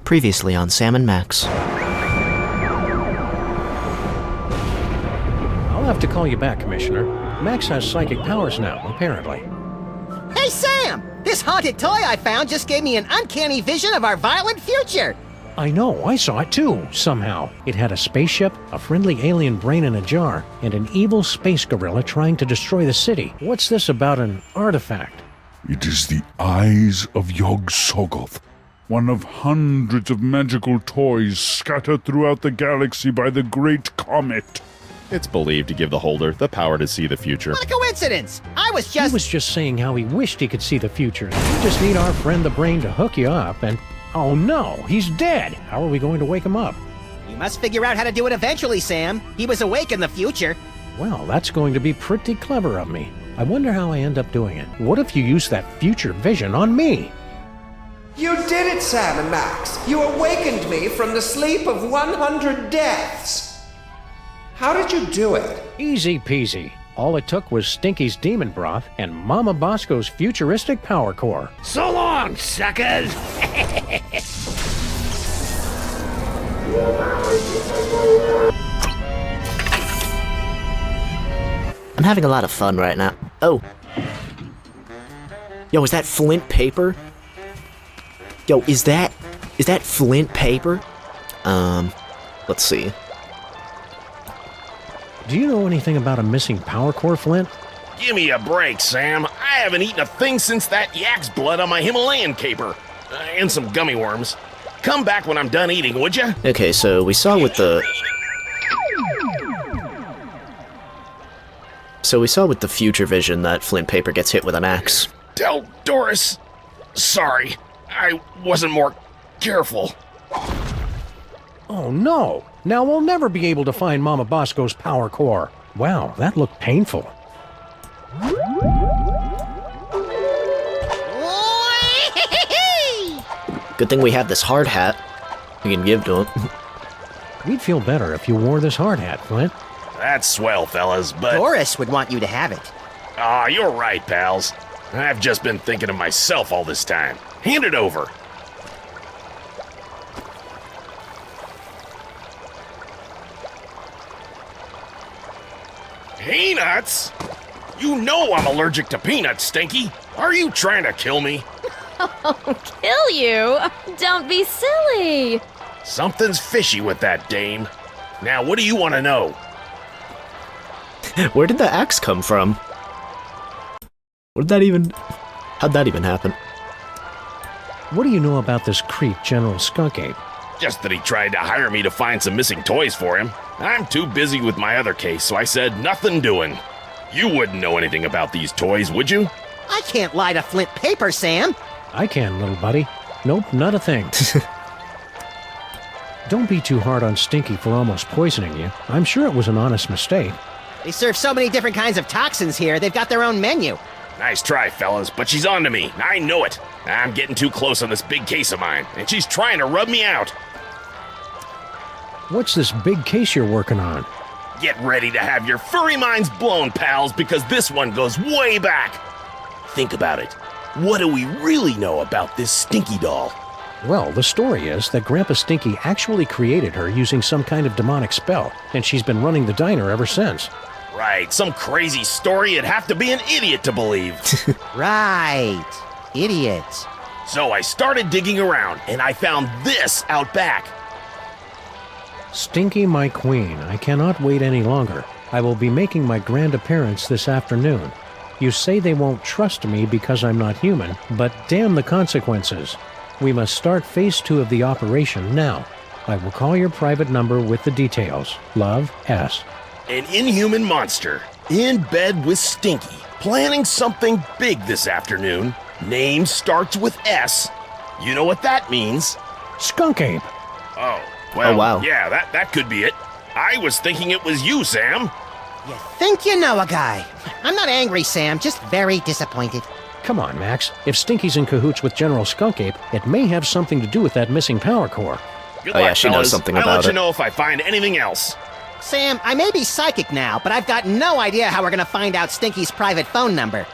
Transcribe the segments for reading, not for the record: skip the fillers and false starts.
Previously on Sam and Max. I'll have to call you back, Commissioner. Max has psychic powers now, apparently. Hey, Sam! This haunted toy I found just gave me an uncanny vision of our violent future! I know, I saw it too, somehow. It had a spaceship, a friendly alien brain in a jar, and an evil space gorilla trying to destroy the city. What's this about an artifact? It is the eyes of Yog-Sothoth, one of hundreds of magical toys scattered throughout the galaxy by the Great Comet. It's believed to give the holder the power to see the future. What a coincidence! He was just saying how he wished he could see the future. You just need our friend the brain to hook you up and... Oh no, he's dead! How are we going to wake him up? You must figure out how to do it eventually, Sam. He was awake in the future. Well, that's going to be pretty clever of me. I wonder how I end up doing it. What if you use that future vision on me? You did it, Sam and Max! You awakened me from the sleep of 100 deaths! How did you do it? Easy peasy. All it took was Stinky's demon broth and Mama Bosco's futuristic power core. So long, suckers! I'm having a lot of fun right now. Oh. Yo, is that Flint paper? Yo, is that Flint paper? Let's see. Do you know anything about a missing power core, Flint? Give me a break, Sam. I haven't eaten a thing since that yak's blood on my Himalayan caper. And some gummy worms. Come back when I'm done eating, would ya? Okay, so we saw with the... So we saw with the future vision that Flint paper gets hit with an axe. Tell Doris. Sorry. I wasn't more careful. Oh no! Now we'll never be able to find Mama Bosco's power core. Wow, that looked painful. Good thing we have this hard hat we can give to him. We'd feel better if you wore this hard hat, Flint. That's swell, fellas, but... Doris would want you to have it. Aw, you're right, pals. I've just been thinking of myself all this time. Hand it over. Peanuts? You know I'm allergic to peanuts, Stinky. Are you trying to kill me? Kill you? Don't be silly. Something's fishy with that dame. Now, what do you want to know? Where did the axe come from? How'd that even happen? What do you know about this creep, General Skunk Ape? Just that he tried to hire me to find some missing toys for him. I'm too busy with my other case, so I said nothing doing. You wouldn't know anything about these toys, would you? I can't lie to Flint paper, Sam. I can, little buddy. Nope, not a thing. Don't be too hard on Stinky for almost poisoning you. I'm sure it was an honest mistake. They serve so many different kinds of toxins here, they've got their own menu. Nice try, fellas, but she's on to me. I know it. I'm getting too close on this big case of mine, and she's trying to rub me out. What's this big case you're working on? Get ready to have your furry minds blown, pals, because this one goes way back. Think about it. What do we really know about this Stinky doll? Well, the story is that Grandpa Stinky actually created her using some kind of demonic spell, and she's been running the diner ever since. Right, some crazy story you'd have to be an idiot to believe. Right. Idiots. So I started digging around, and I found this out back. Stinky, my queen, I cannot wait any longer. I will be making my grand appearance this afternoon. You say they won't trust me because I'm not human, but damn the consequences. We must start phase 2 of the operation now. I will call your private number with the details. Love, S. An inhuman monster, in bed with Stinky, planning something big this afternoon. Name starts with S. You know what that means? Skunk Ape. Oh, well, Oh, wow. Yeah, that could be it. I was thinking it was you, Sam. You think you know a guy. I'm not angry, Sam, just very disappointed. Come on, Max. If Stinky's in cahoots with General Skunk Ape, it may have something to do with that missing power core. Good Oh, luck, yeah, she knows fellas. something I'll about let you it. know if I find anything else. Sam, I may be psychic now, but I've got no idea how we're gonna find out Stinky's private phone number.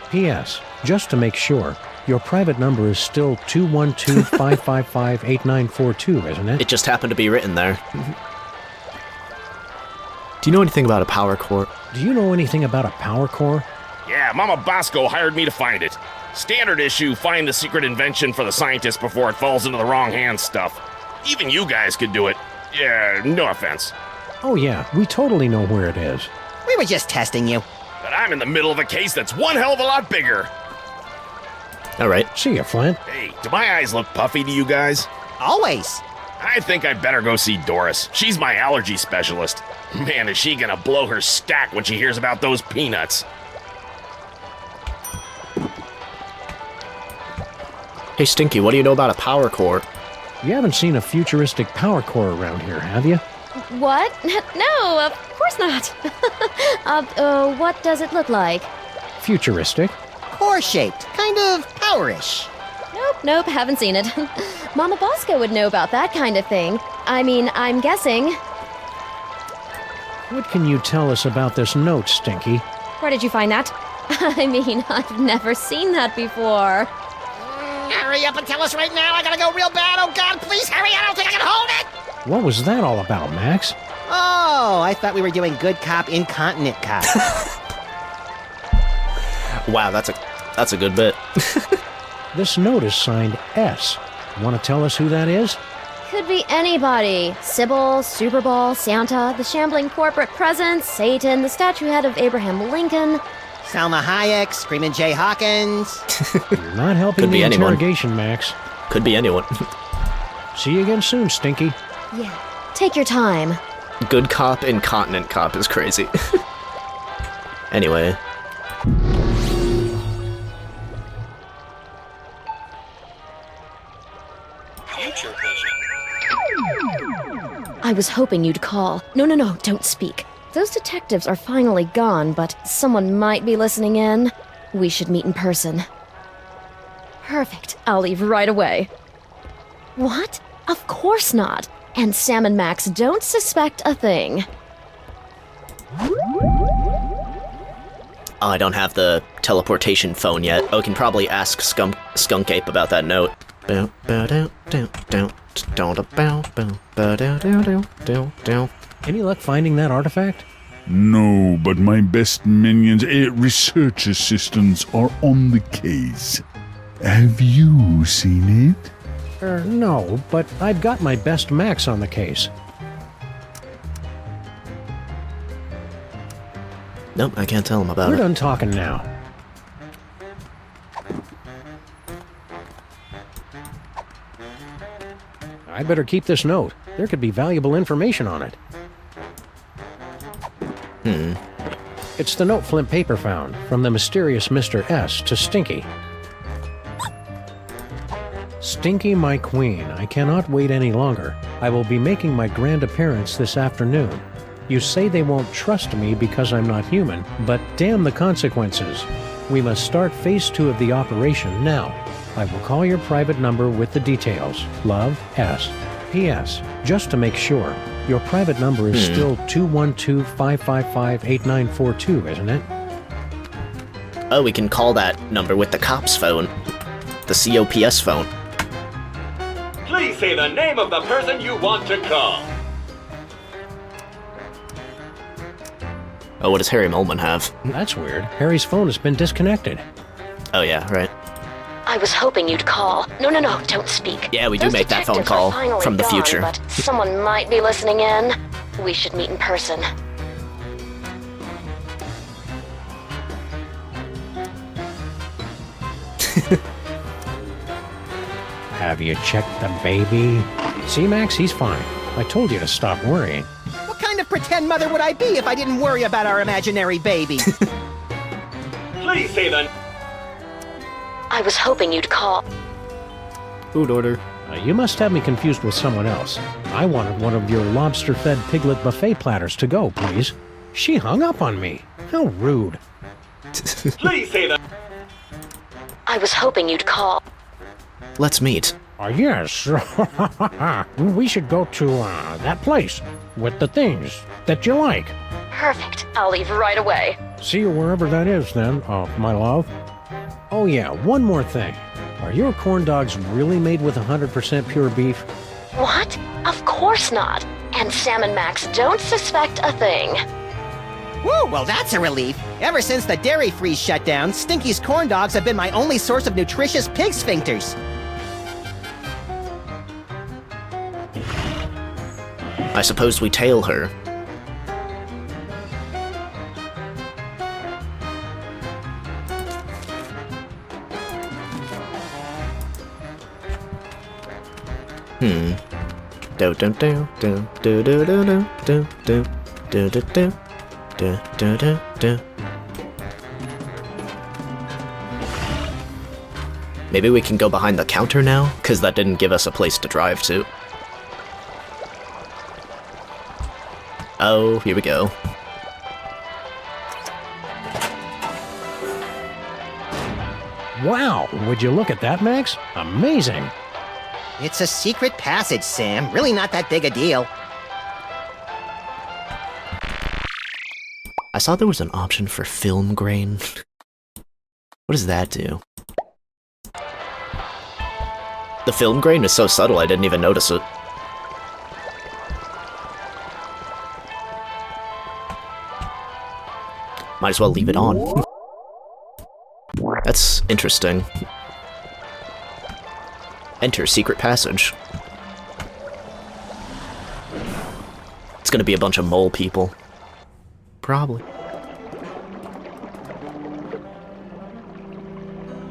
P.S. Just to make sure, Your private number is still 212-555-8942, isn't it? It just happened to be written there. Do you know anything about a power core? Do you know anything about a power core? Yeah, Mama Bosco hired me to find it. Standard issue, find the secret invention for the scientists before it falls into the wrong hands stuff. Even you guys could do it. Yeah, no offense. Oh yeah, we totally know where it is. We were just testing you. But I'm in the middle of a case that's one hell of a lot bigger. Alright. See ya, Flint. Hey, do my eyes look puffy to you guys? Always. I think I'd better go see Doris. She's my allergy specialist. Man, is she gonna blow her stack when she hears about those peanuts. Hey Stinky, what do you know about a power core? You haven't seen a futuristic power core around here, have you? What? No, of course not. What does it look like? Futuristic? Core-shaped. Kind of powerish. Nope, haven't seen it. Mama Bosco would know about that kind of thing. I mean, I'm guessing. What can you tell us about this note, Stinky? Where did you find that? I mean, I've never seen that before. Hurry up and tell us right now. I gotta go real bad. Oh, God, please hurry. I don't think I can hold it. What was that all about, Max? Oh, I thought we were doing good cop, incontinent cop. Wow, that's a good bit. This note is signed S. Want to tell us who that is? Could be anybody. Sybil, Super Bowl, Santa, the shambling corporate presence, Satan, the statue head of Abraham Lincoln. Salma Hayek, Screamin' Jay Hawkins. You're not helping Could be the anyone. interrogation, Max. Could be anyone. See you again soon, Stinky. Yeah, take your time. Good cop, incontinent cop is crazy. Anyway. I was hoping you'd call. No, don't speak. Those detectives are finally gone, but someone might be listening in. We should meet in person. Perfect. I'll leave right away. What? Of course not. And Sam and Max don't suspect a thing. Oh, I don't have the teleportation phone yet. Oh, I can probably ask Skunk Ape about that note. Any luck finding that artifact? No, but my best minions, research assistants, are on the case. Have you seen it? No, but I've got my best Max on the case. Nope, I can't tell him about We're it. done talking now. I'd better keep this note. There could be valuable information on it. It's the note Flint Paper found, from the mysterious Mr. S to Stinky. Stinky, my queen, I cannot wait any longer. I will be making my grand appearance this afternoon. You say they won't trust me because I'm not human, but damn the consequences. We must start phase 2 of the operation now. I will call your private number with the details. Love, S. P.S. Just to make sure, your private number is still 212-555-8942, isn't it? Oh, we can call that number with the cop's phone. The COPS phone. Please say the name of the person you want to call. Oh, what does Harry Molman have? That's weird. Harry's phone has been disconnected. Oh yeah, right. I was hoping you'd call. No, don't speak. Yeah, we do Those make that phone detectives are call finally from the gone, future. But someone might be listening in. We should meet in person. Have you checked the baby? See, Max, he's fine. I told you to stop worrying. What kind of pretend mother would I be if I didn't worry about our imaginary baby? Please say the... I was hoping you'd call. Food order. You must have me confused with someone else. I wanted one of your lobster-fed piglet buffet platters to go, please. She hung up on me. How rude. Please say the... I was hoping you'd call. Let's meet. Yes. We should go to that place with the things that you like. Perfect. I'll leave right away. See you wherever that is then, my love. Oh yeah, one more thing. Are your corn dogs really made with 100% pure beef? What? Of course not. And Sam and Max don't suspect a thing. Woo, well that's a relief. Ever since the dairy freeze shut down, Stinky's corn dogs have been my only source of nutritious pig sphincters. I suppose we tail her. Do do do do do do do do do do do do do do do do. Maybe we can go behind the counter now, because that didn't give us a place to drive to. Oh, here we go. Wow, would you look at that, Max? Amazing! It's a secret passage, Sam. Really not that big a deal. I saw there was an option for film grain. What does that do? The film grain is so subtle I didn't even notice it. Might as well leave it on. That's interesting. Enter secret passage. It's gonna be a bunch of mole people. Probably.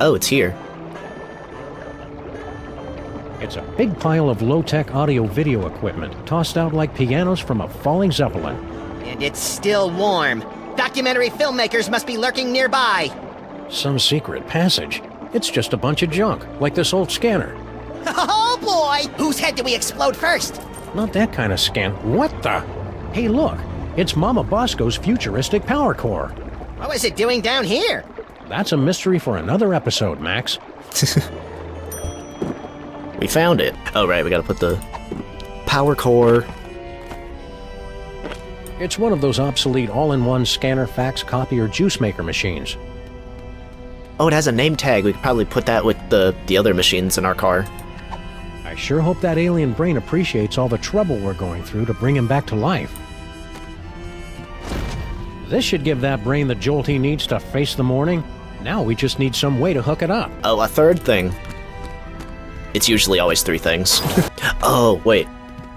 Oh, it's here. It's a big pile of low-tech audio-video equipment, tossed out like pianos from a falling zeppelin. And it's still warm. Documentary filmmakers must be lurking nearby. Some secret passage. It's just a bunch of junk, like this old scanner. Oh boy! Whose head do we explode first? Not that kind of scan. What the? Hey, look. It's Mama Bosco's futuristic power core. What was it doing down here? That's a mystery for another episode, Max. We found it. Oh, right, we gotta put the power core. It's one of those obsolete all-in-one scanner, fax, copy, or juice maker machines. Oh, it has a name tag. We could probably put that with the other machines in our car. I sure hope that alien brain appreciates all the trouble we're going through to bring him back to life. This should give that brain the jolt he needs to face the morning. Now we just need some way to hook it up. Oh, a third thing. It's usually always three things. Oh, wait.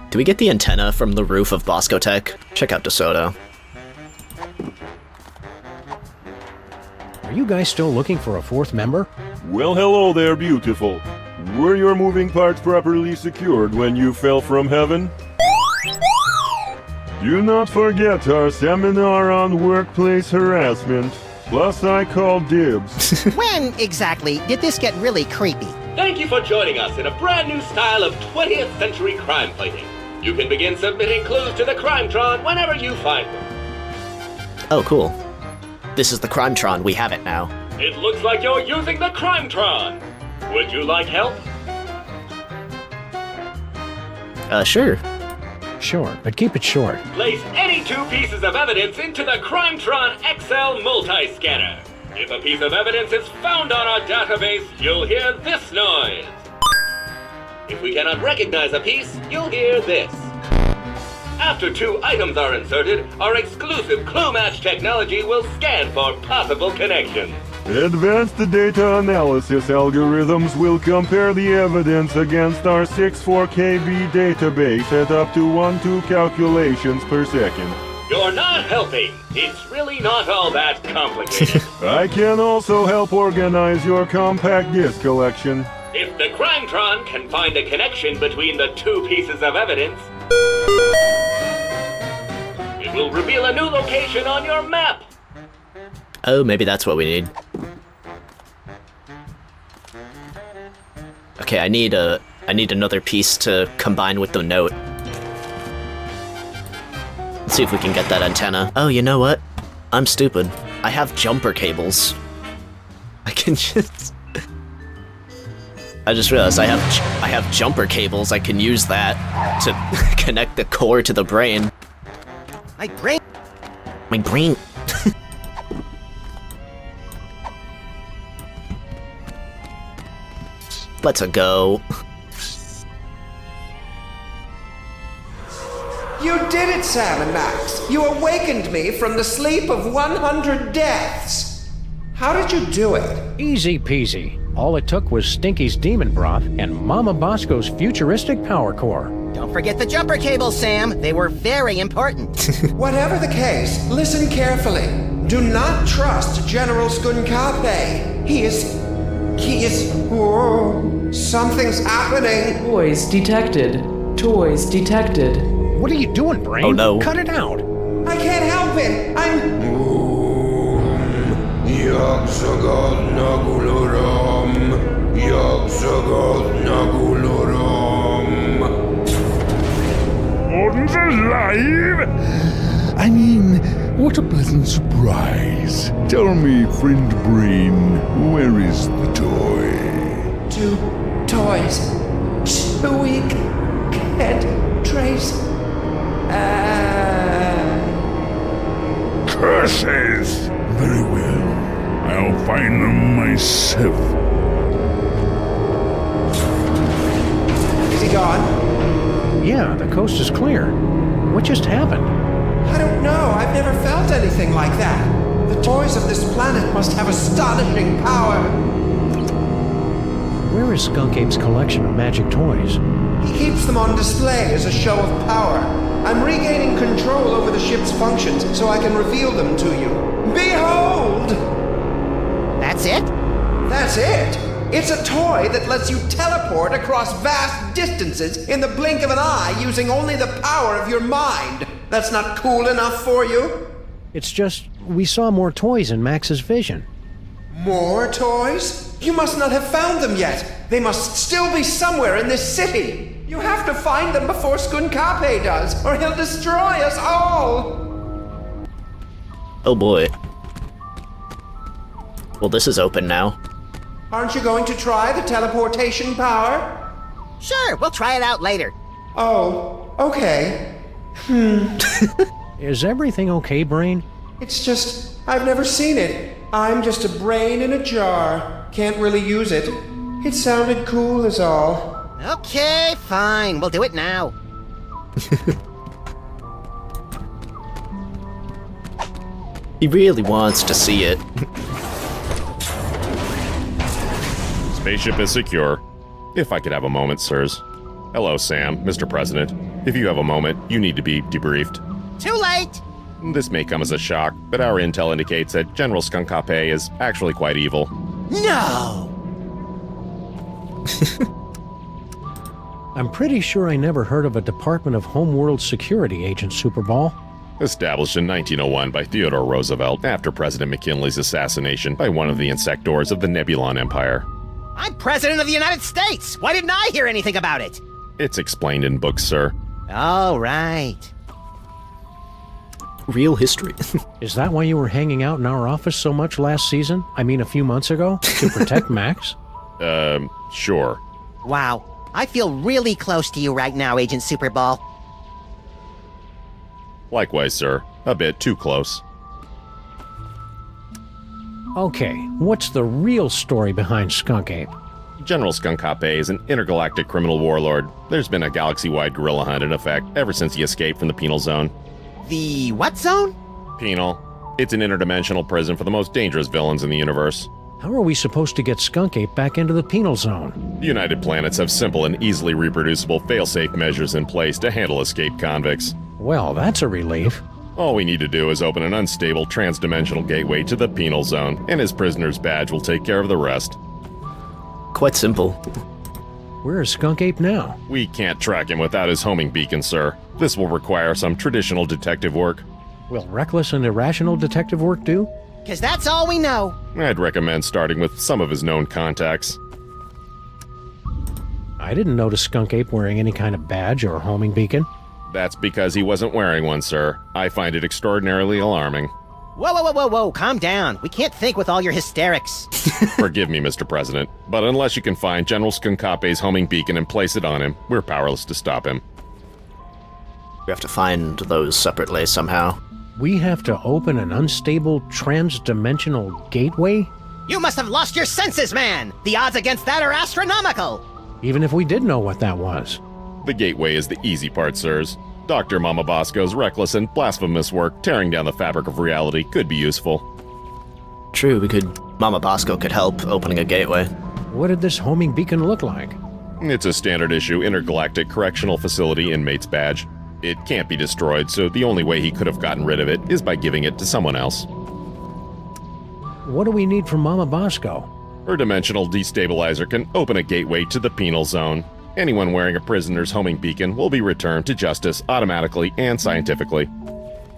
Do we get the antenna from the roof of Bosco Tech? Check out DeSoto. Are you guys still looking for a fourth member? Well, hello there, beautiful. Were your moving parts properly secured when you fell from heaven? Do not forget our seminar on workplace harassment. Plus, I called dibs. When, exactly, did this get really creepy? Thank you for joining us in a brand new style of 20th century crime fighting. You can begin submitting clues to the Crimetron whenever you find them. Oh, cool. This is the Crimetron. We have it now. It looks like you're using the Crimetron. Would you like help? Sure. Sure, but keep it short. Place any two pieces of evidence into the Crimetron XL multi-scanner. If a piece of evidence is found on our database, you'll hear this noise. If we cannot recognize a piece, you'll hear this. After two items are inserted, our exclusive clue match technology will scan for possible connections. Advanced data analysis algorithms will compare the evidence against our 64KB database at up to 1-2 calculations per second. You're not helping. It's really not all that complicated. I can also help organize your compact disc collection. If the Crimetron can find a connection between the two pieces of evidence, it will reveal a new location on your map. Oh, maybe that's what we need. Okay, I need another piece to combine with the note. Let's see if we can get that antenna. Oh, you know what? I'm stupid. I have jumper cables. I can just... I just realized I have jumper cables. I can use that to connect the core to the brain. My brain... My brain... Let's go. You did it, Sam and Max. You awakened me from the sleep of 100 deaths. How did you do it? Easy peasy. All it took was Stinky's demon broth and Mama Bosco's futuristic power core. Don't forget the jumper cables, Sam. They were very important. Whatever the case, listen carefully. Do not trust General Skunkape. He is... Whoa. Something's happening. Toys detected. Toys detected. What are you doing, Brain? Oh, no. Cut it out. I can't help it. I'm... Gordon's alive? I mean, what a pleasant surprise. Tell me, friend Brain, where is the toy? 2 toys. So we can't trace. Curses! Very well. I'll find them myself. Is he gone? Yeah, the coast is clear. What just happened? I don't know. I've never felt anything like that. The toys of this planet must have astonishing power. Where is Skunk Ape's collection of magic toys? He keeps them on display as a show of power. I'm regaining control over the ship's functions so I can reveal them to you. Behold! That's it? That's it! It's a toy that lets you teleport across vast distances in the blink of an eye using only the power of your mind. That's not cool enough for you? It's just, we saw more toys in Max's vision. More toys? You must not have found them yet. They must still be somewhere in this city. You have to find them before Skunkape does, or he'll destroy us all! Oh boy. Well, this is open now. Aren't you going to try the teleportation power? Sure, we'll try it out later. Oh, okay. Is everything okay, Brain? It's just, I've never seen it. I'm just a brain in a jar. Can't really use it. It sounded cool is all. Okay, fine. We'll do it now. He really wants to see it. Spaceship is secure. If I could have a moment, sirs. Hello, Sam, Mr. President. If you have a moment, you need to be debriefed. Too late! This may come as a shock, but our intel indicates that General Skunkape is actually quite evil. No! I'm pretty sure I never heard of a Department of Homeworld Security agent, Superball. Established in 1901 by Theodore Roosevelt after President McKinley's assassination by one of the insectors of the Nebulon Empire. I'm President of the United States! Why didn't I hear anything about it? It's explained in books, sir. Oh, right. Real history. Is that why you were hanging out in our office so much last season? I mean, a few months ago? To protect Max? Sure. Wow. I feel really close to you right now, Agent Superball. Likewise, sir. A bit too close. Okay, what's the real story behind Skunk Ape? General Skunkape is an intergalactic criminal warlord. There's been a galaxy-wide guerrilla hunt in effect ever since he escaped from the penal zone. The what zone? Penal. It's an interdimensional prison for the most dangerous villains in the universe. How are we supposed to get Skunk Ape back into the penal zone? The United Planets have simple and easily reproducible fail-safe measures in place to handle escaped convicts. Well, that's a relief. All we need to do is open an unstable trans-dimensional gateway to the penal zone, and his prisoner's badge will take care of the rest. Quite simple. Where is Skunk Ape now? We can't track him without his homing beacon, sir. This will require some traditional detective work. Will reckless and irrational detective work do? 'Cause that's all we know. I'd recommend starting with some of his known contacts. I didn't notice Skunk Ape wearing any kind of badge or homing beacon. That's because he wasn't wearing one, sir. I find it extraordinarily alarming. Whoa, whoa, whoa, whoa, whoa, calm down. We can't think with all your hysterics. Forgive me, Mr. President, but unless you can find General Skunkape's homing beacon and place it on him, we're powerless to stop him. We have to find those separately somehow. We have to open an unstable trans-dimensional gateway? You must have lost your senses, man! The odds against that are astronomical! Even if we did know what that was. The gateway is the easy part, sirs. Dr. Mama Bosco's reckless and blasphemous work tearing down the fabric of reality could be useful. True, Mama Bosco could help opening a gateway. What did this homing beacon look like? It's a standard issue intergalactic correctional facility inmate's badge. It can't be destroyed, so the only way he could have gotten rid of it is by giving it to someone else. What do we need from Mama Bosco? Her dimensional destabilizer can open a gateway to the penal zone. Anyone wearing a prisoner's homing beacon will be returned to justice automatically and scientifically.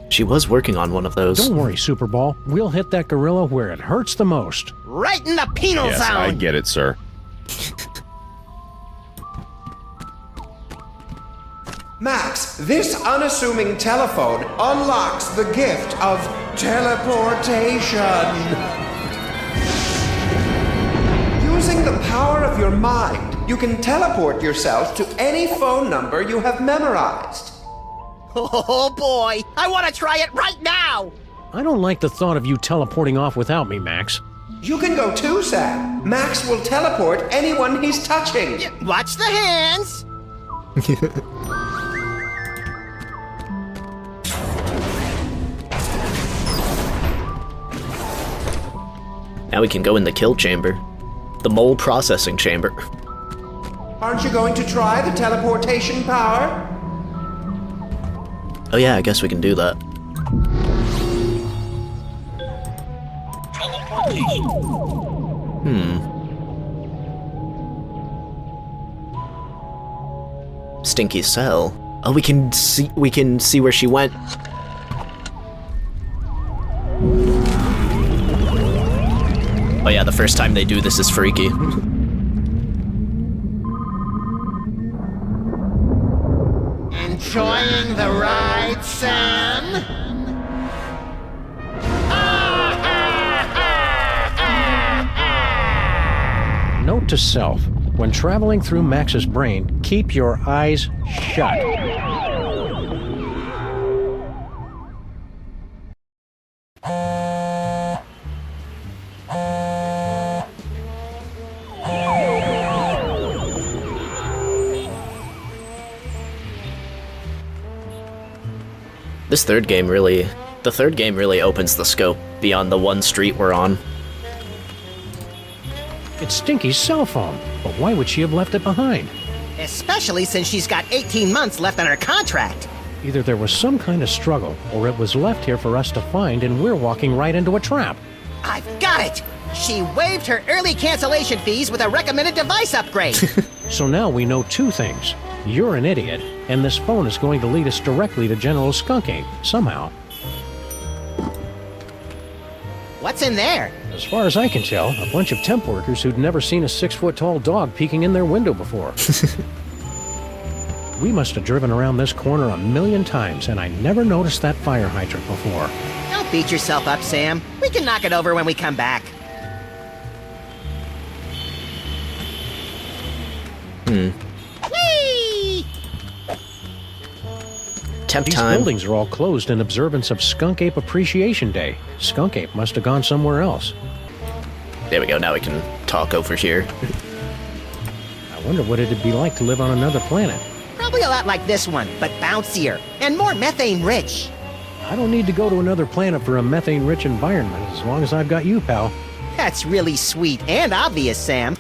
She was working on one of those. Don't worry, Superball. We'll hit that gorilla where it hurts the most. Right in the penal Yes, zone! I get it, sir. Max, this unassuming telephone unlocks the gift of teleportation. Using the power of your mind, you can teleport yourself to any phone number you have memorized. Oh boy! I want to try it right now! I don't like the thought of you teleporting off without me, Max. You can go too, Sam. Max will teleport anyone he's touching. Watch the hands! Now we can go in the kill chamber. The mole processing chamber. Aren't you going to try the teleportation power? Oh yeah, I guess we can do that. Stinky cell. Oh, we can see where she went. Oh yeah, the first time they do this is freaky. Enjoying the ride, Sam? Note to self. When traveling through Max's brain, keep your eyes shut. The third game really opens the scope beyond the one street we're on. It's Stinky's cell phone, but why would she have left it behind? Especially since she's got 18 months left on her contract. Either there was some kind of struggle, or it was left here for us to find and we're walking right into a trap. I've got it! She waived her early cancellation fees with a recommended device upgrade. So now we know two things. You're an idiot, and this phone is going to lead us directly to General Skunky, somehow. What's in there? As far as I can tell, a bunch of temp workers who'd never seen a 6-foot-tall dog peeking in their window before. We must have driven around this corner 1,000,000 times, and I never noticed that fire hydrant before. Don't beat yourself up, Sam. We can knock it over when we come back. Whee! Temp These time. buildings are all closed in observance of Skunk Ape Appreciation Day. Skunk Ape must have gone somewhere else. There we go, now we can talk over here. I wonder what it'd be like to live on another planet. Probably a lot like this one, but bouncier and more methane-rich. I don't need to go to another planet for a methane-rich environment, as long as I've got you, pal. That's really sweet and obvious, Sam.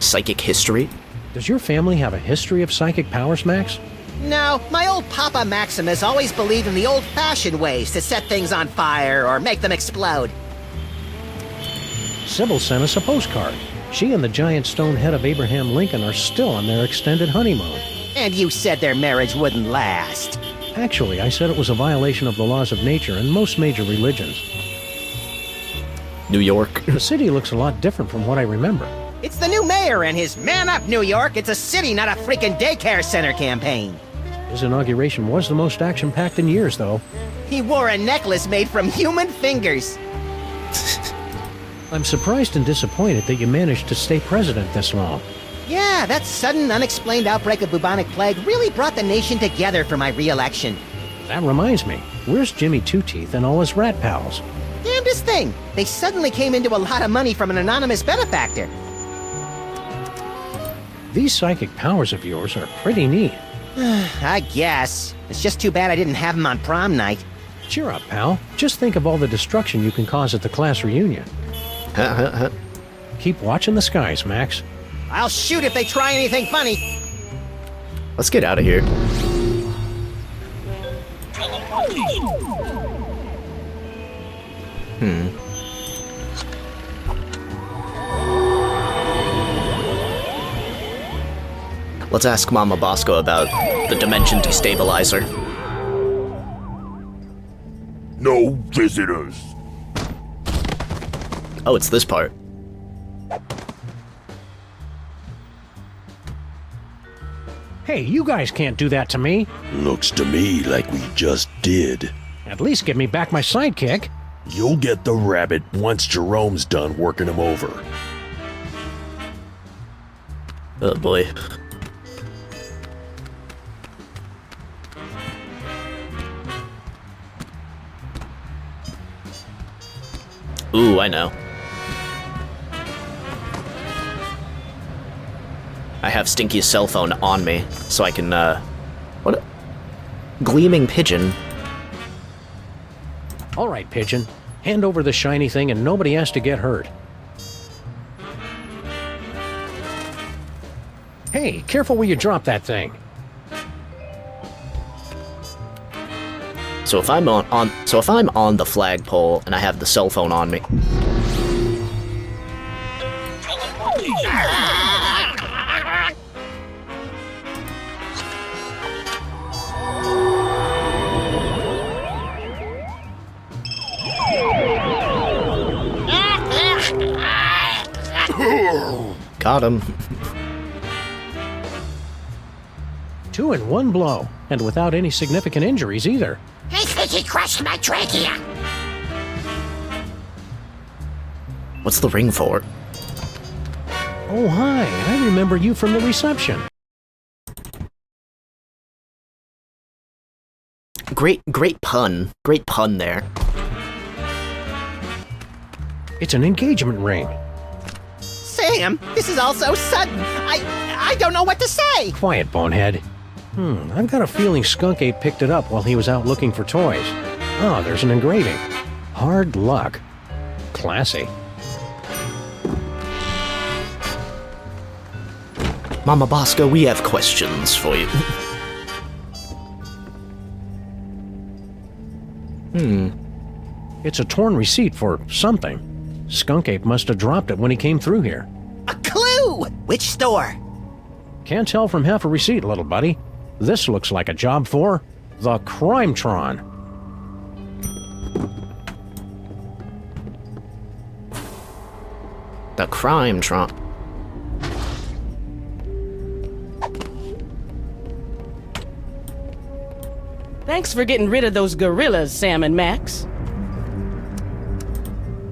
Psychic history? Does your family have a history of psychic powers, Max? No, my old Papa Maximus always believed in the old-fashioned ways to set things on fire or make them explode. Sybil sent us a postcard. She and the giant stone head of Abraham Lincoln are still on their extended honeymoon. And you said their marriage wouldn't last. Actually, I said it was a violation of the laws of nature and most major religions. New York. The city looks a lot different from what I remember. It's the new mayor and his Man Up New York, it's a city, not a freaking daycare center campaign. His inauguration was the most action-packed in years, though. He wore a necklace made from human fingers. I'm surprised and disappointed that you managed to stay president this long. Yeah, that sudden, unexplained outbreak of bubonic plague really brought the nation together for my re-election. That reminds me, where's Jimmy Two Teeth and all his rat pals? Damned weirdest thing. They suddenly came into a lot of money from an anonymous benefactor. These psychic powers of yours are pretty neat. I guess. It's just too bad I didn't have them on prom night. Cheer up, pal. Just think of all the destruction you can cause at the class reunion. Keep watching the skies, Max. I'll shoot if they try anything funny. Let's get out of here. Let's ask Mama Bosco about the dimension destabilizer. No visitors. Oh, it's this part. Hey, you guys can't do that to me. Looks to me like we just did. At least give me back my sidekick. You'll get the rabbit once Jerome's done working him over. Oh boy. Ooh, I know. I have Stinky's cell phone on me, so I can, what? Gleaming pigeon. All right, Pigeon. Hand over the shiny thing and nobody has to get hurt. Hey, careful where you drop that thing. So if I'm on the flagpole and I have the cell phone on me. Got him. 2 in 1 blow, and without any significant injuries either. I think he crushed my trachea. What's the ring for? Oh, hi. I remember you from the reception. Great pun. Great pun there. It's an engagement ring. Sam, this is all so sudden. I don't know what to say. Quiet, bonehead. I've got a feeling Skunk Ape picked it up while he was out looking for toys. Oh, there's an engraving. Hard luck. Classy. Mama Bosco, we have questions for you. It's a torn receipt for something. Skunk Ape must have dropped it when he came through here. A clue! Which store? Can't tell from half a receipt, little buddy. This looks like a job for the Crimetron. The Crimetron. Thanks for getting rid of those gorillas, Sam and Max.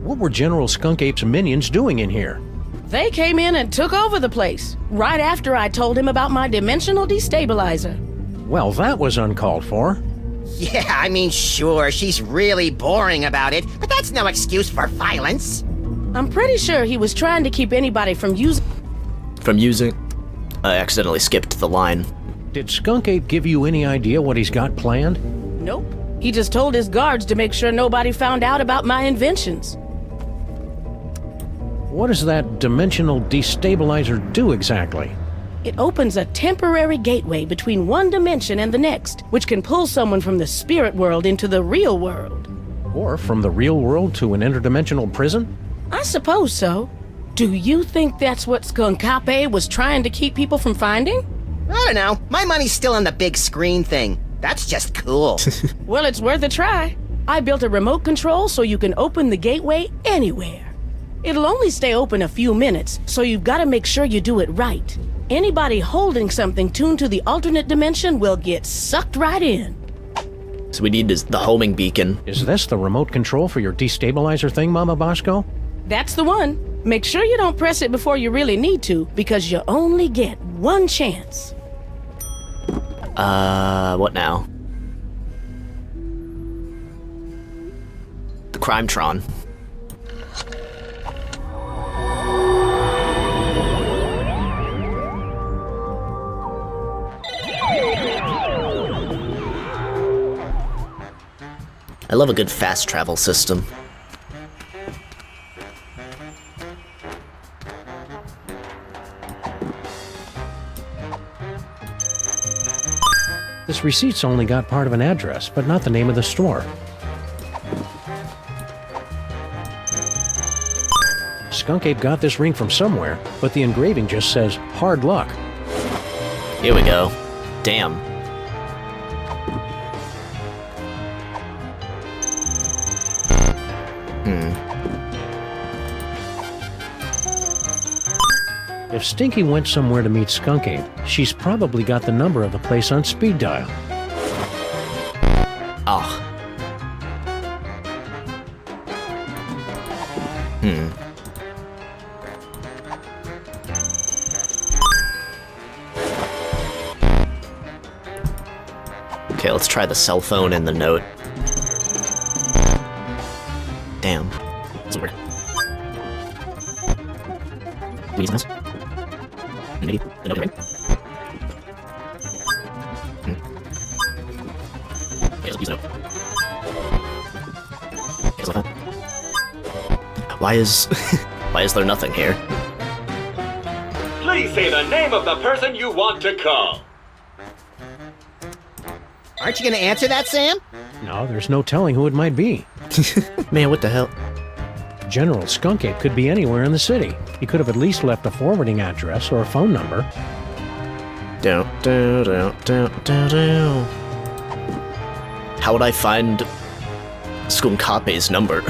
What were General Skunk Ape's minions doing in here? They came in and took over the place, right after I told him about my dimensional destabilizer. Well, that was uncalled for. Yeah, I mean, sure, she's really boring about it, but that's no excuse for violence. I'm pretty sure he was trying to keep anybody from using... I accidentally skipped the line. Did Skunk Ape give you any idea what he's got planned? Nope. He just told his guards to make sure nobody found out about my inventions. What does that dimensional destabilizer do exactly? It opens a temporary gateway between one dimension and the next, which can pull someone from the spirit world into the real world. Or from the real world to an interdimensional prison? I suppose so. Do you think that's what Skunkape was trying to keep people from finding? I don't know. My money's still on the big screen thing. That's just cool. Well, it's worth a try. I built a remote control so you can open the gateway anywhere. It'll only stay open a few minutes, so you've got to make sure you do it right. Anybody holding something tuned to the alternate dimension will get sucked right in. So we need the homing beacon. Is this the remote control for your destabilizer thing, Mama Bosco? That's the one. Make sure you don't press it before you really need to, because you only get one chance. What now? The Crimetron. I love a good fast travel system. This receipt's only got part of an address, but not the name of the store. Skunk Ape got this ring from somewhere, but the engraving just says, hard luck. Here we go. Damn. If Stinky went somewhere to meet Skunk Ape, she's probably got the number of the place on speed dial. Oh. Okay, let's try the cell phone and the note. Damn. Doesn't work. Reasons. Maybe the note ring. Okay, let's use the note. Okay, cell phone. Why is there nothing here? Please say the name of the person you want to call. Aren't you gonna answer that, Sam? No, there's no telling who it might be. Man, what the hell? General Skunk Ape could be anywhere in the city. He could have at least left a forwarding address or a phone number. How would I find Skunkape's number?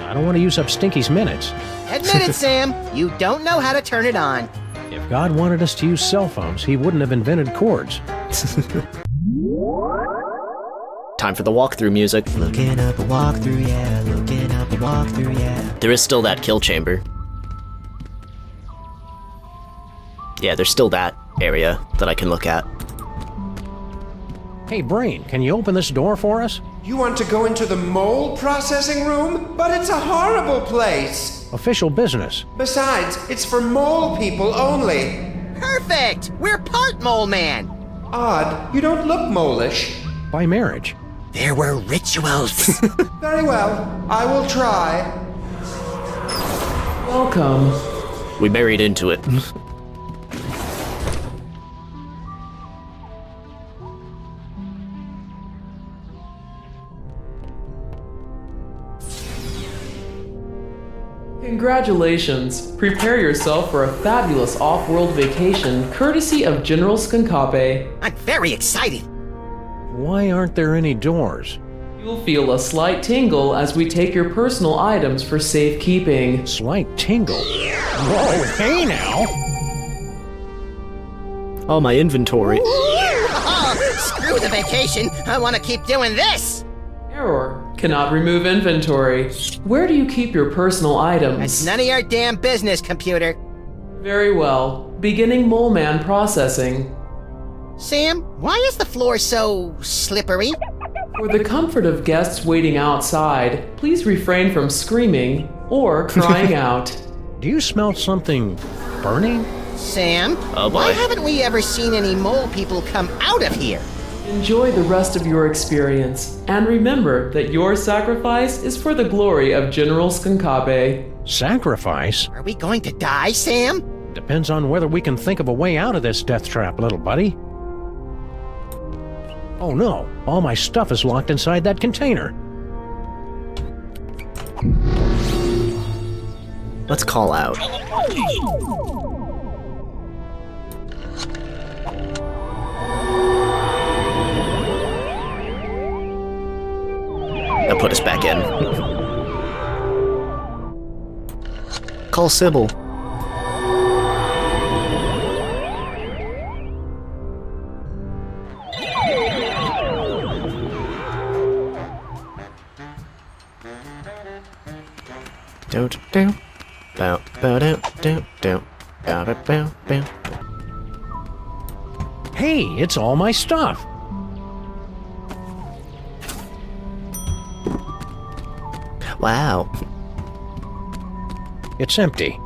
I don't want to use up Stinky's minutes. Admit it, Sam. You don't know how to turn it on. If God wanted us to use cell phones, he wouldn't have invented cords. Time for the walkthrough music. Looking up a walkthrough, yeah. Looking up a walkthrough, yeah. There is still that kill chamber. Yeah, there's still that area that I can look at. Hey, Brain, can you open this door for us? You want to go into the mole processing room? But it's a horrible place. Official business. Besides, it's for mole people only. Perfect! We're part mole man. Odd, you don't look mole-ish. By marriage. There were rituals. Very well, I will try. Welcome. We married into it. Congratulations. Prepare yourself for a fabulous off-world vacation courtesy of General Skunkape. I'm very excited. Why aren't there any doors? You'll feel a slight tingle as we take your personal items for safekeeping. Slight tingle? Whoa, hey now! Oh, my inventory. Screw the vacation. I want to keep doing this. Error. Cannot remove inventory. Where do you keep your personal items? It's none of your damn business, computer. Very well. Beginning Mole Man processing. Sam, why is the floor so slippery? For the comfort of guests waiting outside, please refrain from screaming or crying out. Do you smell something burning? Sam, oh boy. Why haven't we ever seen any mole people come out of here? Enjoy the rest of your experience, and remember that your sacrifice is for the glory of General Skunkape. Sacrifice? Are we going to die, Sam? Depends on whether we can think of a way out of this death trap, little buddy. Oh no, all my stuff is locked inside that container. Let's call out. That'll put us back in. Call Sybil. Don't do. Bow bow down down down. Bow bow bow bow. Hey, it's all my stuff. Wow. It's empty.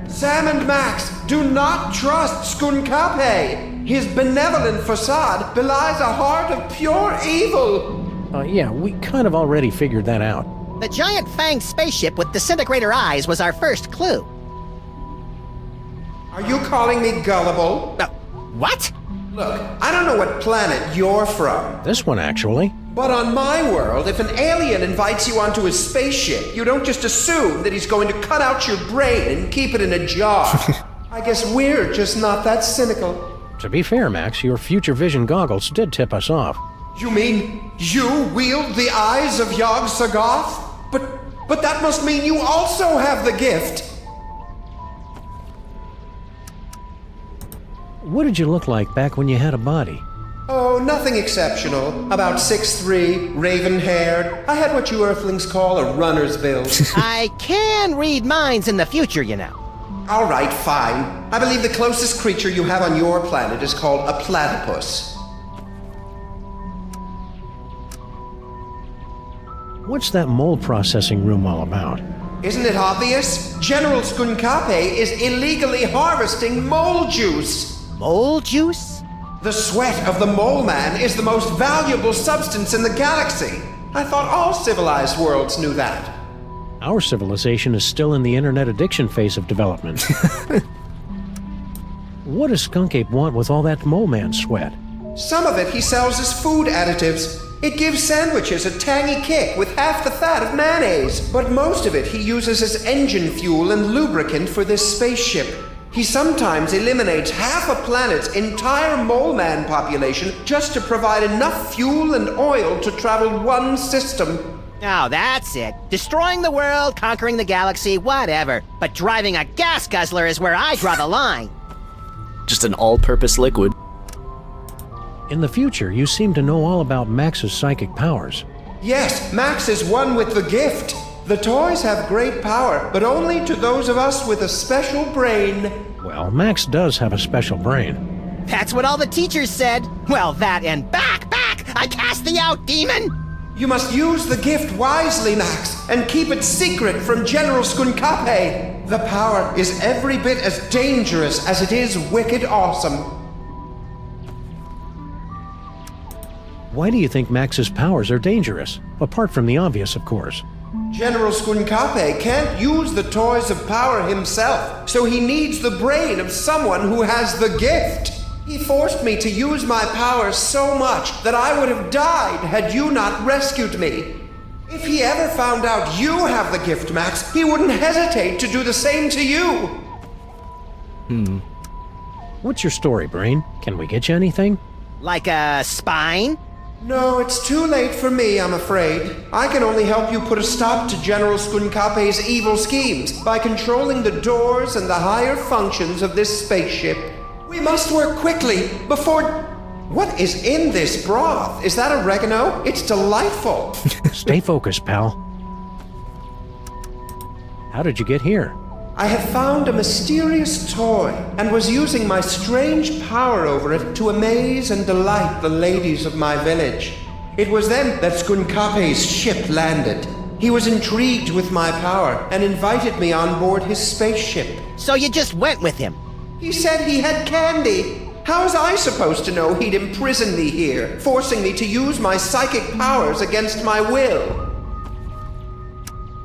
Sam and Max, do not trust Skunkape. His benevolent facade belies a heart of pure evil. Yeah, we kind of already figured that out. The giant fanged spaceship with disintegrator eyes was our first clue. Are you calling me gullible? What? Look, I don't know what planet you're from. This one, actually. But on my world, if an alien invites you onto his spaceship, you don't just assume that he's going to cut out your brain and keep it in a jar. I guess we're just not that cynical. To be fair, Max, your future vision goggles did tip us off. You mean you wield the eyes of Yog-Sothoth? But that must mean you also have the gift. What did you look like back when you had a body? Oh, nothing exceptional. About 6'3", raven-haired. I had what you Earthlings call a runner's build. I can read minds in the future, you know. All right, fine. I believe the closest creature you have on your planet is called a platypus. What's that mole processing room all about? Isn't it obvious? General Skunkape is illegally harvesting mole juice. Mole juice? The sweat of the mole man is the most valuable substance in the galaxy. I thought all civilized worlds knew that. Our civilization is still in the internet addiction phase of development. What does Skunk Ape want with all that mole man sweat? Some of it he sells as food additives. It gives sandwiches a tangy kick with half the fat of mayonnaise. But most of it he uses as engine fuel and lubricant for this spaceship. He sometimes eliminates half a planet's entire mole man population just to provide enough fuel and oil to travel one system. Oh, that's it. Destroying the world, conquering the galaxy, whatever. But driving a gas guzzler is where I draw the line. Just an all-purpose liquid. In the future, you seem to know all about Max's psychic powers. Yes, Max is one with the gift. The toys have great power, but only to those of us with a special brain. Well, Max does have a special brain. That's what all the teachers said. Well, that and back! I cast thee out, demon! You must use the gift wisely, Max, and keep it secret from General Skunkape. The power is every bit as dangerous as it is wicked awesome. Why do you think Max's powers are dangerous? Apart from the obvious, of course. General Skunkape can't use the toys of power himself, so he needs the brain of someone who has the gift. He forced me to use my powers so much that I would have died had you not rescued me. If he ever found out you have the gift, Max, he wouldn't hesitate to do the same to you. What's your story, Brain? Can we get you anything? Like a spine? No, it's too late for me, I'm afraid. I can only help you put a stop to General Skunkape's evil schemes by controlling the doors and the higher functions of this spaceship. We must work quickly before... What is in this broth? Is that oregano? It's delightful. Stay focused, pal. How did you get here? I had found a mysterious toy and was using my strange power over it to amaze and delight the ladies of my village. It was then that Skunkape's ship landed. He was intrigued with my power and invited me on board his spaceship. So you just went with him? He said he had candy. How was I supposed to know he'd imprison me here, forcing me to use my psychic powers against my will?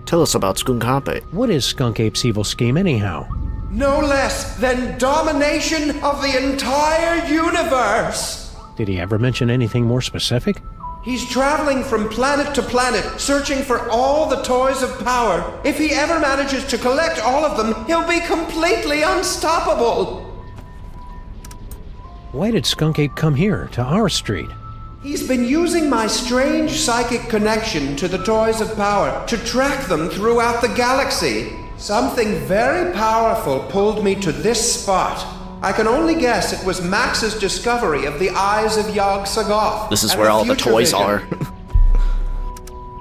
Tell us about Skunkape. What is Skunk Ape's evil scheme, anyhow? No less than domination of the entire universe! Did he ever mention anything more specific? He's traveling from planet to planet, searching for all the toys of power. If he ever manages to collect all of them, he'll be completely unstoppable! Why did Skunk Ape come here, to our street? He's been using my strange psychic connection to the toys of power to track them throughout the galaxy. Something very powerful pulled me to this spot. I can only guess it was Max's discovery of the eyes of Yog-Sothoth. This is where all the toys are.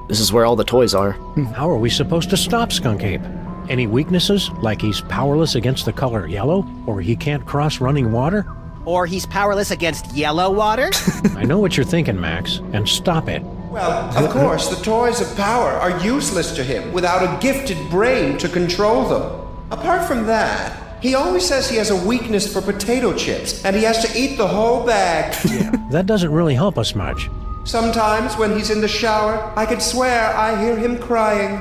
This is where all the toys are. How are we supposed to stop Skunk Ape? Any weaknesses, like he's powerless against the color yellow, or he can't cross running water? Or he's powerless against yellow water? I know what you're thinking, Max, and stop it. Well, of course, the toys of power are useless to him without a gifted brain to control them. Apart from that, He always says he has a weakness for potato chips, and he has to eat the whole bag. That doesn't really help us much. Sometimes when he's in the shower, I could swear I hear him crying.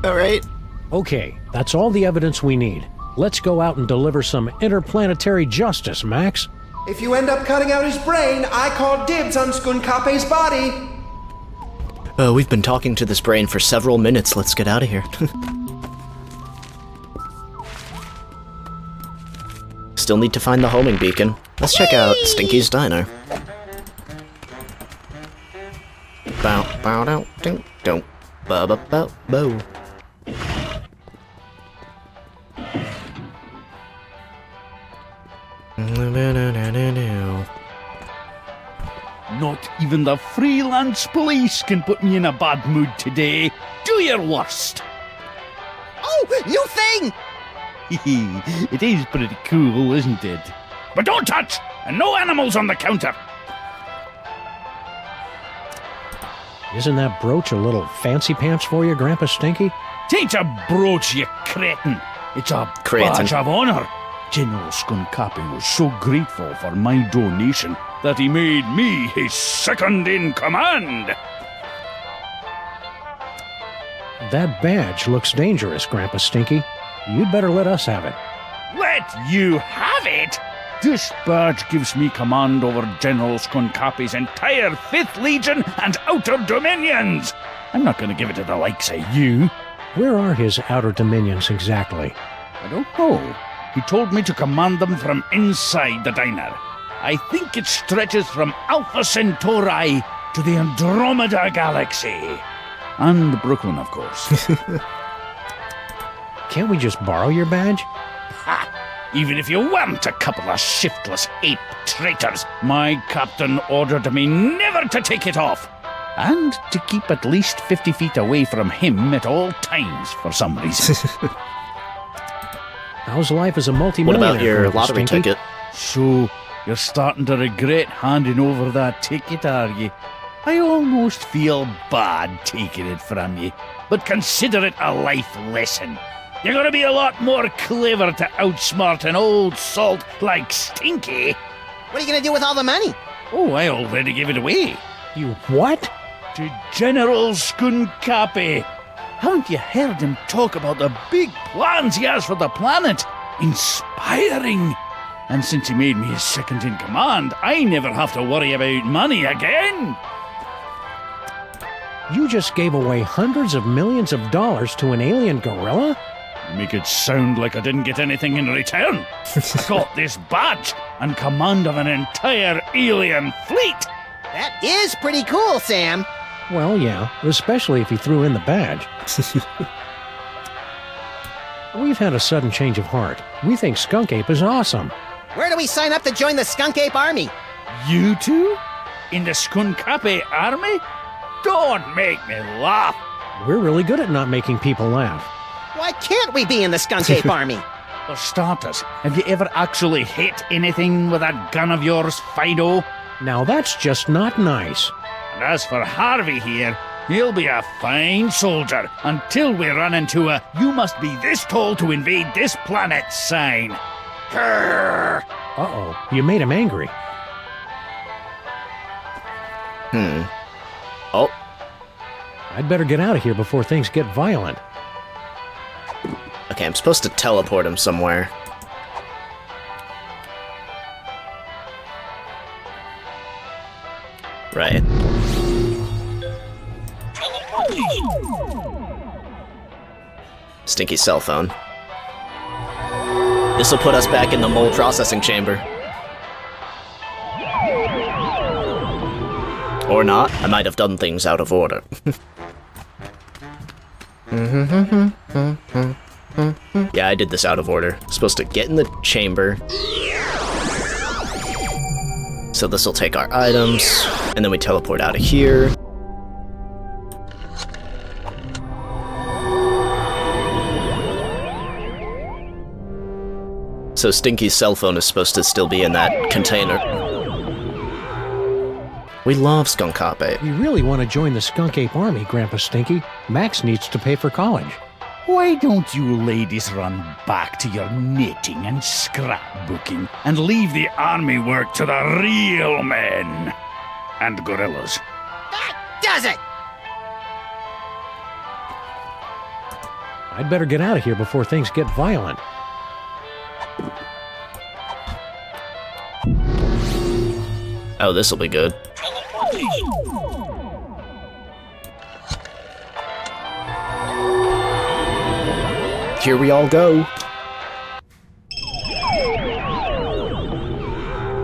All right. Okay, that's all the evidence we need. Let's go out and deliver some interplanetary justice, Max. If you end up cutting out his brain, I call dibs on Skunkape's body. We've been talking to this brain for several minutes. Let's get out of here. Still need to find the homing beacon. Let's check out Stinky's Diner. Bow, bow, dow, ding, don't, ba, ba, ba, bo. Not even the freelance police can put me in a bad mood today. Do your worst. Oh, new thing! It is pretty cool, isn't it? But don't touch! And no animals on the counter! Isn't that brooch a little fancy pants for you, Grandpa Stinky? Tain't a brooch, you cretin! It's a badge of honor! General Skunkape was so grateful for my donation that he made me his second-in-command! That badge looks dangerous, Grandpa Stinky. You'd better let us have it. Let you have it? This badge gives me command over General Skunkape's entire 5th Legion and Outer Dominions! I'm not going to give it to the likes of you. Where are his Outer Dominions exactly? I don't know. He told me to command them from inside the diner. I think it stretches from Alpha Centauri to the Andromeda Galaxy. And Brooklyn, of course. Can't we just borrow your badge? Ha! Even if you weren't a couple of shiftless ape traitors, my captain ordered me never to take it off. And to keep at least 50 feet away from him at all times, for some reason. How's life as a What multi-millionaire? about your lottery Stinky? ticket? So, you're starting to regret handing over that ticket, are you? I almost feel bad taking it from you, but consider it a life lesson. You're gonna be a lot more clever to outsmart an old salt like Stinky. What are you gonna do with all the money? Oh, I already gave it away. You what? To General Skunkape. Haven't you heard him talk about the big plans he has for the planet? Inspiring. And since he made me his second-in-command, I never have to worry about money again. You just gave away hundreds of millions of dollars to an alien gorilla? Make it sound like I didn't get anything in return. I got this badge and command of an entire alien fleet. That is pretty cool, Sam. Well, yeah, especially if he threw in the badge. We've had a sudden change of heart. We think Skunk Ape is awesome. Where do we sign up to join the Skunk Ape Army? You two? In the Skunkape army? Don't make me laugh. We're really good at not making people laugh. Why can't we be in the Skunk Ape Army? For starters, have you ever actually hit anything with that gun of yours, Fido? Now that's just not nice. And as for Harvey here, he'll be a fine soldier until we run into a "you must be this tall to invade this planet" sign. Grrr. Uh-oh, you made him angry. Oh. I'd better get out of here before things get violent. Okay, I'm supposed to teleport him somewhere. Right. Stinky cell phone. This'll put us back in the mole processing chamber. Or not. I might have done things out of order. Yeah, I did this out of order. Supposed to get in the chamber. So this will take our items, and then we teleport out of here. So Stinky's cell phone is supposed to still be in that container. We love Skunkape. We really want to join the Skunk Ape Army, Grandpa Stinky. Max needs to pay for college. Why don't you ladies run back to your knitting and scrapbooking and leave the army work to the real men and gorillas? That does it! I'd better get out of here before things get violent. Oh, this'll be good. Here we all go.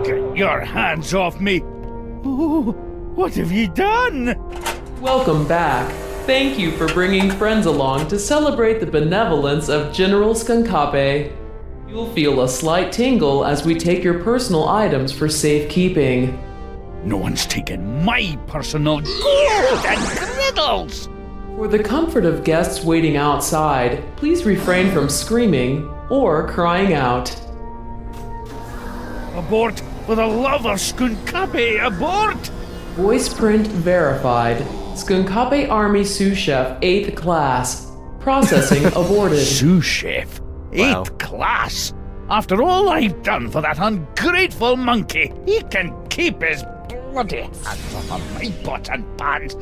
Get your hands off me! Oh, what have you done? Welcome back. Thank you for bringing friends along to celebrate the benevolence of General Skunkape. You'll feel a slight tingle as we take your personal items for safekeeping. No one's taken my personal gold and griddles! For the comfort of guests waiting outside, please refrain from screaming or crying out. Abort! For the love of Skunkape, abort! Voice print verified. Skunkape Army Sous Chef 8th Class. Processing aborted. Sous Chef? 8th Wow. class? After all I've done for that ungrateful monkey, he can keep his bloody hands off of my pots and pans.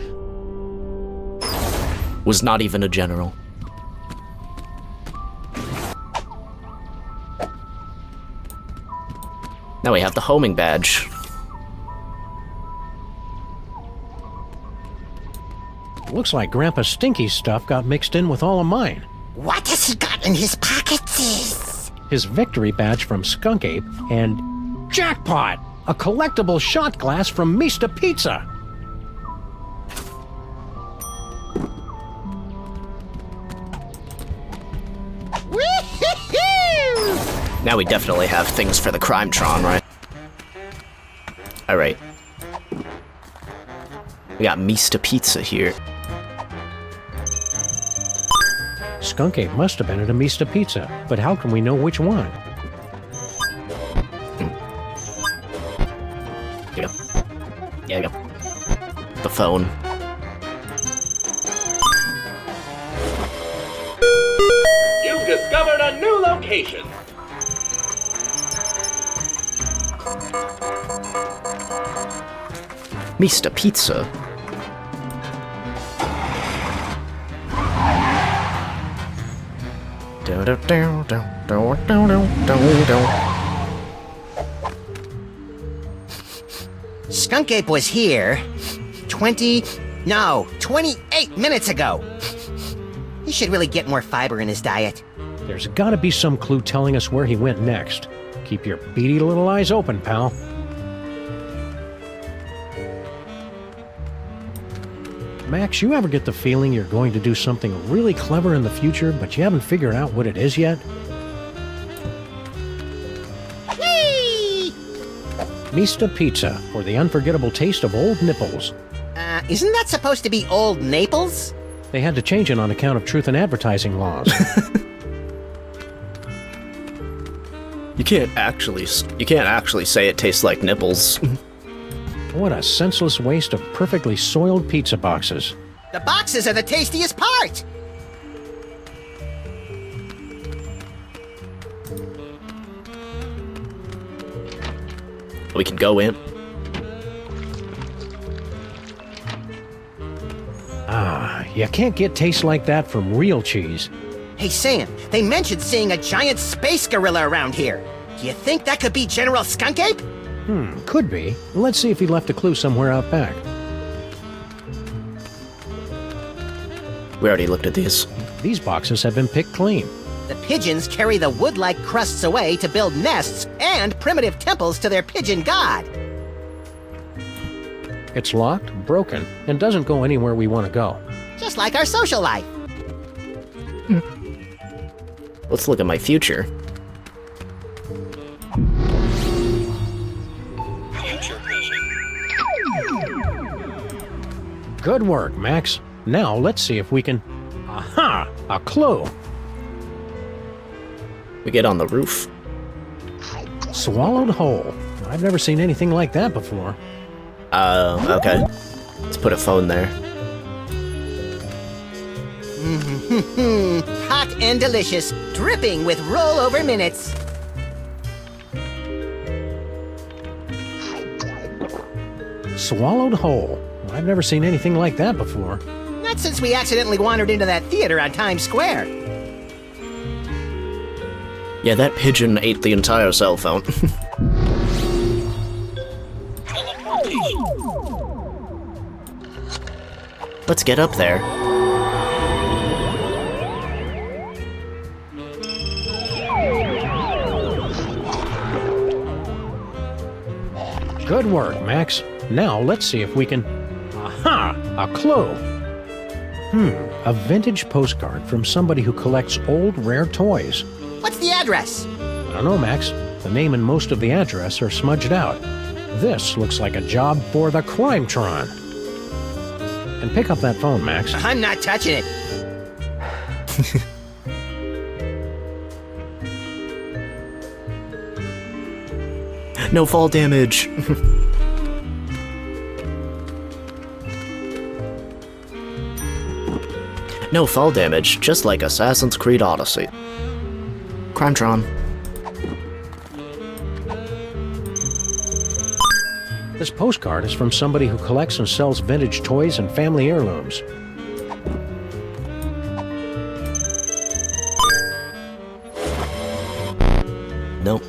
Was not even a general. Now we have the homing badge. Looks like Grandpa Stinky's stuff got mixed in with all of mine. What has he got in his pockets? His victory badge from Skunk Ape, and jackpot! A collectible shot glass from Mista Pizza! Now we definitely have things for the Crimetron, right? Alright. We got Mista Pizza here. Skunk Ape must have been at a Mista Pizza, but how can we know which one? Here you go. Yeah, you go. The phone. You've discovered a new location. Mista Pizza. Skunk Ape was here 28 minutes ago. He should really get more fiber in his diet. There's gotta be some clue telling us where he went next. Keep your beady little eyes open, pal. Max, you ever get the feeling you're going to do something really clever in the future, but you haven't figured out what it is yet? Whee! Mista Pizza, for the unforgettable taste of old nipples. Isn't that supposed to be Old Naples? They had to change it on account of truth in advertising laws. You can't actually say it tastes like nipples. What a senseless waste of perfectly soiled pizza boxes. The boxes are the tastiest part! We can go in. Ah, you can't get taste like that from real cheese. Hey Sam, they mentioned seeing a giant space gorilla around here. Do you think that could be General Skunk Ape? Could be. Let's see if he left a clue somewhere out back. We already looked at these. These boxes have been picked clean. The pigeons carry the wood-like crusts away to build nests and primitive temples to their pigeon god. It's locked, broken, and doesn't go anywhere we want to go. Just like our social life. Let's look at my future. Good work, Max. Now let's see if we can... Aha! A clue! We get on the roof. Swallowed whole. I've never seen anything like that before. Okay. Let's put a phone there. and delicious, dripping with rollover minutes. Swallowed whole. I've never seen anything like that before. Not since we accidentally wandered into that theater on Times Square. Yeah, that pigeon ate the entire cell phone. Let's get up there. Good work, Max. Now let's see if we can... Aha! A clue! A vintage postcard from somebody who collects old, rare toys. What's the address? I don't know, Max. The name and most of the address are smudged out. This looks like a job for the Crimetron. And pick up that phone, Max. I'm not touching it. No fall damage. No fall damage, just like Assassin's Creed Odyssey. Crimetron. This postcard is from somebody who collects and sells vintage toys and family heirlooms. Nope.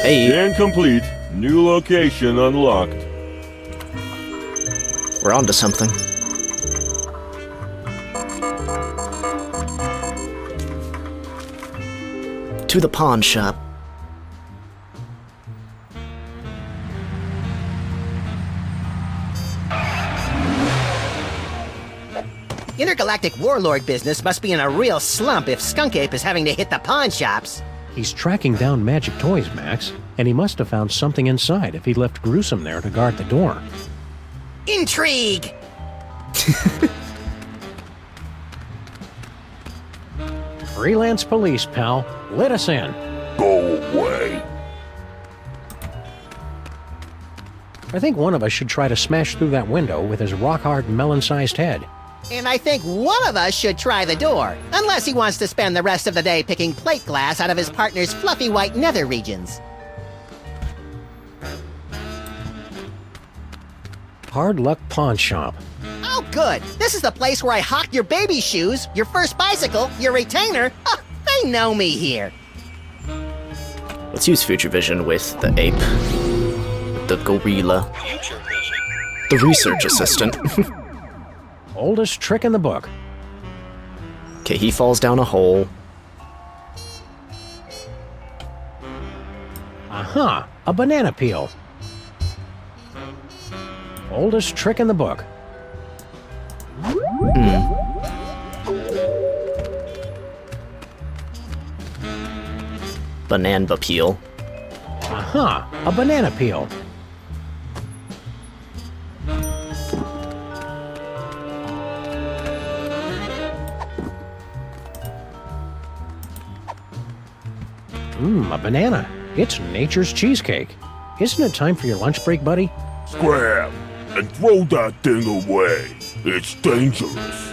Hey. Incomplete. New location unlocked. We're on to something. To the pawn shop. Intergalactic warlord business must be in a real slump if Skunk Ape is having to hit the pawn shops. He's tracking down magic toys, Max, and he must have found something inside if he left Gruesome there to guard the door. Intrigue! Freelance police, pal. Let us in. Go away. I think one of us should try to smash through that window with his rock-hard melon-sized head. And I think one of us should try the door, unless he wants to spend the rest of the day picking plate glass out of his partner's fluffy white nether regions. Hard Luck Pawn Shop. Oh, good. This is the place where I hawked your baby shoes, your first bicycle, your retainer. Oh, they know me here. Let's use Future Vision with the ape. The gorilla. The research assistant. Oldest trick in the book. Okay, he falls down a hole. Aha! A banana peel. Oldest trick in the book. Banana peel. Aha! A banana peel. A banana. It's nature's cheesecake. Isn't it time for your lunch break, buddy? Scram and throw that thing away. It's dangerous.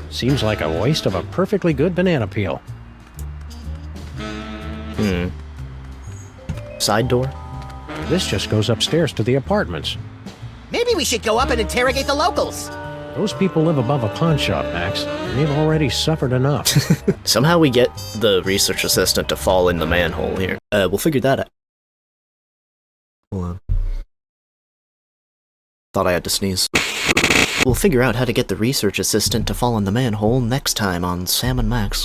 Seems like a waste of a perfectly good banana peel. Side door? This just goes upstairs to the apartments. Maybe we should go up and interrogate the locals. Those people live above a pawn shop, Max. They've already suffered enough. Somehow we get the research assistant to fall in the manhole here. We'll figure that out. Hold on. Thought I had to sneeze. We'll figure out how to get the research assistant to fall in the manhole next time on Sam and Max.